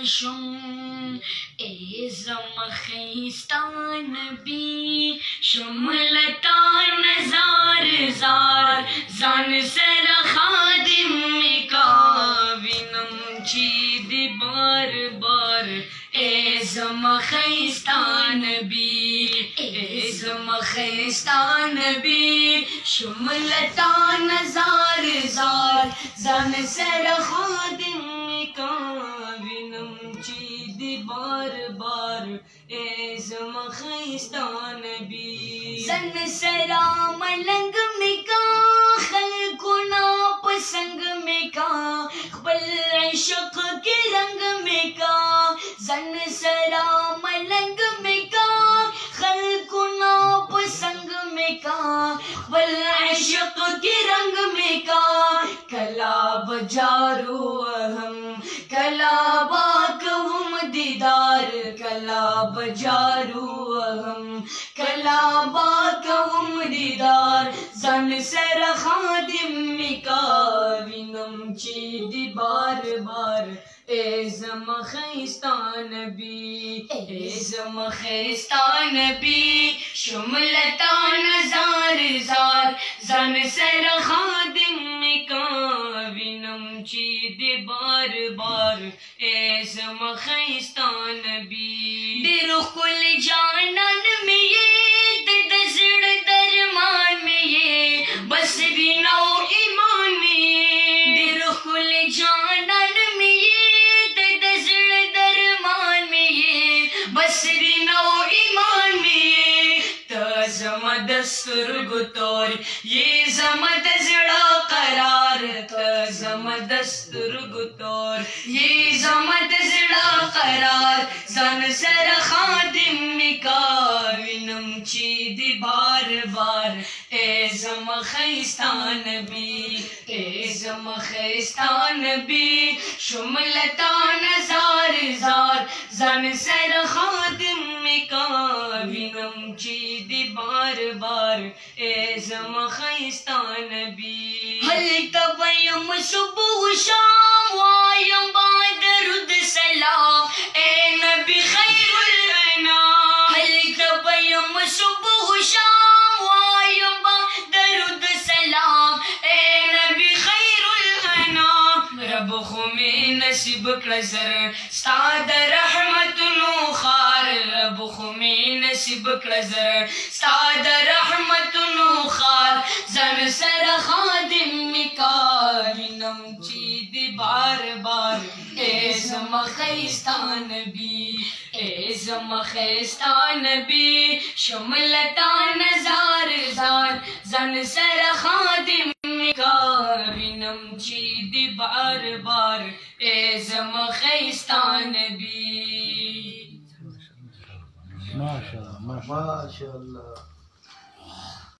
شم اے زمخیستان بی شملتان زار زار زان سر خادم کا وینم چید بار بار اے زمخیستان بی اے زمخیستان بی شملتان زار زار زان سر خادم کا وینم چید بار بار اے زمخیستان بی زن سرا ملنگ میں کا خلقنا پسنگ میں کا خبل عشق کے رنگ میں کا زن سرا ملنگ میں کا خلقنا پسنگ میں کا خبل عشق کے رنگ میں کا کلا بجارو ہم کلا باکہم دیدار کلا بجارو ہم کلا باکہم دیدار زن سر خادم کا وینم چید بار بار اے زمخیستان بی اے زمخیستان بی شملتان زار زار زن سر خادم کا وینم چید بار بار اے زمخیستان بی دیر کل جانان میں یہ دزڑ درمان میں یہ بس دینا و ایمان میں یہ دیر کل جانان میں یہ دزڑ درمان میں یہ بس دینا و ایمان میں یہ تزم دستر گتور یہ زمد زڑا قرار تزم دستر گتور یہ زمد زڑا قرار زن سر خادم کا وینم چید بار بار اے زمخیستان بی اے زمخیستان بی شملتان زار زار زن سر خادم کا وینم چید بار بار اے زمخیستان بی حل تبیم صبح و شام وایم با درود سلام اے نبی خیر الانام حل تبیم صبح و شام وایم با درود سلام اے نبی خیر الانام رب خمی نصیب کرزر ستاد رحمت نو خار رب خمی نصیب کرزر ستاد رحمت نو خار زن سر خادم کا وینم چید بار بار اے زمخیستان بی اے زمخیستان بی شملتان زار زار زن سر خادم کا وینم چید بار بار اے زمخیستان بی ماشاءاللہ ماشاءاللہ